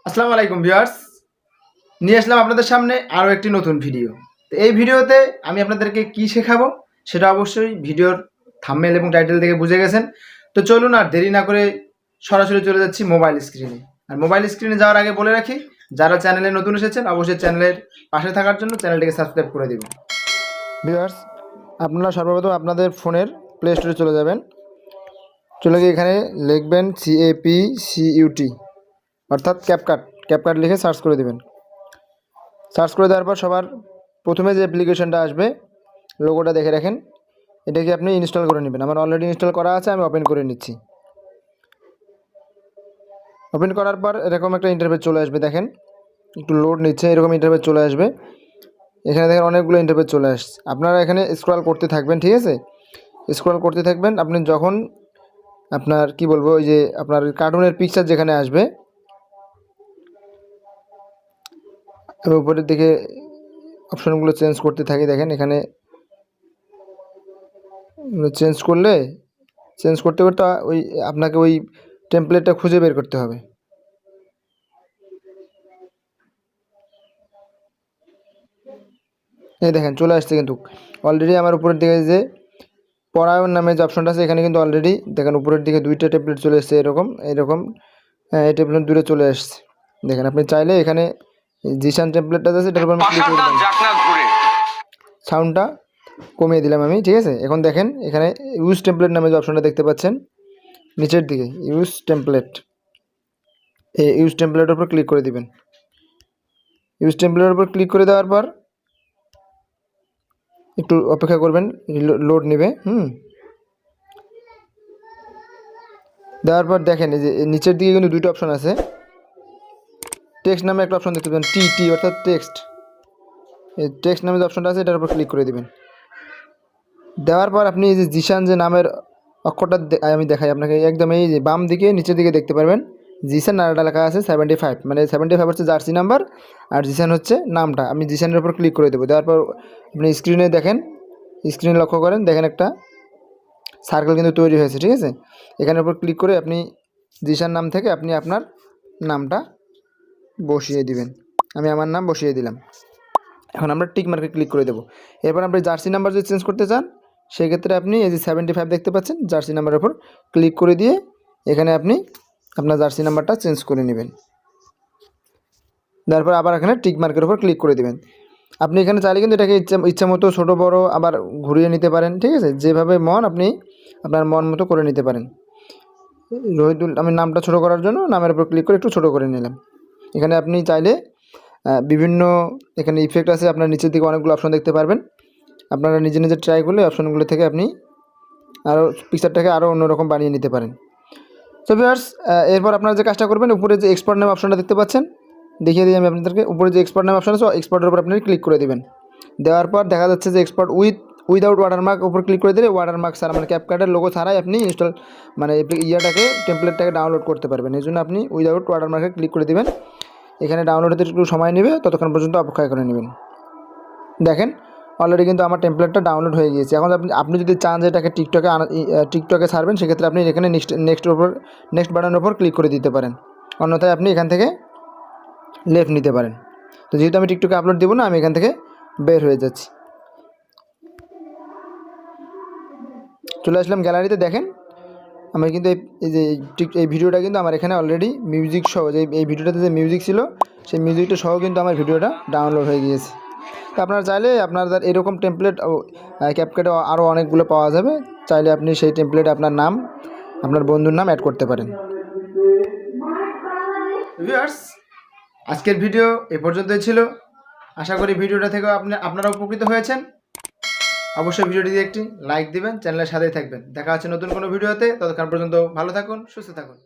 আসসালামু আলাইকুম ভিউয়ার্স, নিয়ে আসলাম আপনাদের সামনে আরও একটি নতুন ভিডিও। তো এই ভিডিওতে আমি আপনাদেরকে কি শেখাবো সেটা অবশ্যই ভিডিওর থাম্বনেল এবং টাইটেল থেকে বুঝে গেছেন। তো চলুন আর দেরি না করে সরাসরি চলে যাচ্ছি মোবাইল স্ক্রিনে। আর মোবাইল স্ক্রিনে যাওয়ার আগে বলে রাখি, যারা চ্যানেলে নতুন এসেছেন অবশ্যই চ্যানেলের পাশে থাকার জন্য চ্যানেলটিকে সাবস্ক্রাইব করে দেবেন। ভিউয়ার্স, আপনারা সর্বপ্রথম আপনাদের ফোনের প্লে স্টোরে চলে যাবেন। চলে গিয়ে এখানে লিখবেন CAPCUT অর্থাৎ ক্যাপকাট লিখে সার্চ করে দেবেন। সার্চ করে দেওয়ার পর সবার প্রথমে যে অ্যাপ্লিকেশনটা আসবে লোগোটা দেখে রাখেন, এটাকে আপনি ইনস্টল করে নেবেন। আমার অলরেডি ইনস্টল করা আছে, আমি ওপেন করে নিচ্ছি। ওপেন করার পর এরকম একটা ইন্টারফেস চলে আসবে, দেখেন একটু লোড নিচ্ছে, এরকম ইন্টারফেস চলে আসবে। এখানে দেখেন অনেকগুলো ইন্টারফেস চলে আসছে। আপনারা এখানে স্ক্রল করতে থাকবেন, ঠিক আছে? স্ক্রল করতে থাকবেন। আপনি যখন আপনার কি বলবো, ওই যে আপনার কার্টুনের পিকচার যেখানে আসবে, আমি উপরের দিকে অপশনগুলো চেঞ্জ করতে থাকি। দেখেন এখানে চেঞ্জ করতে করতে ওই আপনাকে ওই টেমপ্লেটটা খুঁজে বের করতে হবে। এই দেখেন চলে আসছে, কিন্তু অলরেডি আমার উপরের দিকে যে পড়ায়ন নামে যে অপশনটা আছে, এখানে কিন্তু অলরেডি দেখেন উপরের দিকে দুইটা টেমপ্লেট চলে এসছে, এরকম এই টেমপ্লেট দূরে চলে আসছে। দেখেন আপনি চাইলে এখানে জিশান টেমপ্লেটটা আছে, এটার উপর ক্লিক করে দিলাম, সাউন্ডটা কমিয়ে দিলাম আমি, ঠিক আছে? এখন দেখেন এখানে ইউজ টেমপ্লেট নামে যে অপশনটা দেখতে পাচ্ছেন নিচের দিকে, ইউজ টেমপ্লেট, এই ইউজ টেমপ্লেটের উপর ক্লিক করে দিবেন। ইউজ টেমপ্লেটের উপর ক্লিক করে দেওয়ার পর একটু অপেক্ষা করবেন, লোড নেবে। দেওয়ার পর দেখেন এই যে নিচের দিকে কিন্তু দুইটা অপশন আছে। টেক্সট নামে একটা অপশন দেখতে পাবেন, টি অর্থাৎ টেক্সট। এই টেক্সট নামে যে অপশনটা আছে এটার উপর ক্লিক করে দিবেন। দেওয়ার পর আপনি এই যে জিশান যে নামের অক্ষরটা আমি দেখাই আপনাকে, একদম এই যে বাম দিকে নিচের দিকে দেখতে পারবেন জিশান নামটা লেখা আছে 75, মানে 75 হচ্ছে জার্সি নাম্বার, আর জিশান হচ্ছে নামটা। আমি জিশানের উপর ক্লিক করে দেবো। দেওয়ার পর আপনি স্ক্রিনে দেখেন, স্ক্রিনে লক্ষ্য করেন, দেখেন একটা সার্কেল কিন্তু তৈরি হয়েছে, ঠিক আছে? এখানের উপর ক্লিক করে আপনি জিশান নাম থেকে আপনি আপনার নামটা বসিয়ে দিবেন। আমি আমার নাম বসিয়ে দিলাম। এখন আমরা টিক মার্কে ক্লিক করে দেবো। এরপর আপনি জার্সি নাম্বার যদি চেঞ্জ করতে চান, সেক্ষেত্রে আপনি এই যে 75 দেখতে পাচ্ছেন, জার্সি নাম্বারের উপর ক্লিক করে দিয়ে এখানে আপনি আপনার জার্সি নাম্বারটা চেঞ্জ করে নেবেন। তারপর আবার এখানে টিক মার্কের উপর ক্লিক করে দেবেন। আপনি এখানে চাইলে কিন্তু এটাকে ইচ্ছা মতো ছোটো বড়ো আবার ঘুরিয়ে নিতে পারেন, ঠিক আছে? যেভাবে মন আপনি আপনার মন মতো করে নিতে পারেন। রহিদুল, আমি নামটা ছোটো করার জন্য নামের উপর ক্লিক করে একটু ছোটো করে নিলাম। এখানে আপনি চাইলে বিভিন্ন এখানে ইফেক্ট আছে, আপনার নিচের দিকে অনেকগুলো অপশন দেখতে পারবেন। আপনারা নিজে নিজে ট্রাই করলে অপশনগুলো থেকে আপনি আরও পিকচারটাকে আরও অন্যরকম বানিয়ে নিতে পারেন। সো ভিউয়ার্স, এরপর আপনারা যে কাজটা করবেন, উপরে যে এক্সপোর্ট নামে অপশনটা দেখতে পাচ্ছেন, দেখিয়ে দিই আমি আপনাদেরকে। উপরে যে এক্সপোর্ট নামে অপশন আছে, এক্সপোর্টের উপর আপনি ক্লিক করে দেবেন। দেওয়ার পর দেখা যাচ্ছে যে এক্সপোর্ট উইদাউট ওয়াটারমার্ক উপর ক্লিক করে দিলে ওয়াটারমার্ক ছাড়া, মানে ক্যাপকাটের লোগো ছাড়াই আপনি ইনস্টল মানে টেমপ্লেটটাকে ডাউনলোড করতে পারবেন। এই জন্য আপনি উইদাউট ওয়াটারমার্কে ক্লিক করে দেবেন। এখানে ডাউনলোড হতে একটু সময় নেবে, ততক্ষণ পর্যন্ত অপেক্ষা করে নেবেন। দেখেন অলরেডি কিন্তু আমার টেমপ্লেটটা ডাউনলোড হয়ে গিয়েছে। এখন আপনি যদি চান যে এটাকে টিকটকে ছাড়বেন, সেক্ষেত্রে আপনি এখানে নেক্সট বাটনের উপর ক্লিক করে দিতে পারেন। অন্যথায় আপনি এখান থেকে লেফট নিতে পারেন। তো যেহেতু আমি টিকটকে আপলোড দেবো না, আমি এখান থেকে বের হয়ে যাচ্ছি। চলে আসলাম গ্যালারিতে। দেখেন আমি কিন্তু এই ভিডিওটা কিন্তু আমার এখানে অলরেডি মিউজিক সহ, যে এই ভিডিওটাতে যে মিউজিক ছিল সেই মিউজিকটা সহ কিন্তু আমার ভিডিওটা ডাউনলোড হয়ে গিয়েছে। তো আপনারা চাইলে আপনাদের এরকম টেমপ্লেট ক্যাপকাটে আরও অনেকগুলো পাওয়া যাবে, চাইলে আপনি সেই টেমপ্লেটে আপনার নাম, আপনার বন্ধুর নাম অ্যাড করতে পারেন। ভিউয়ার্স, আজকের ভিডিও এ পর্যন্তই ছিল। আশা করি ভিডিওটা থেকে আপনারা উপকৃত হয়েছেন। অবশ্যই ভিডিওটিতে একটি লাইক দিবেন, চ্যানেলের সাথেই থাকবেন। দেখা হচ্ছে নতুন কোনো ভিডিওতে। ততক্ষণ পর্যন্ত ভালো থাকুন, সুস্থ থাকুন।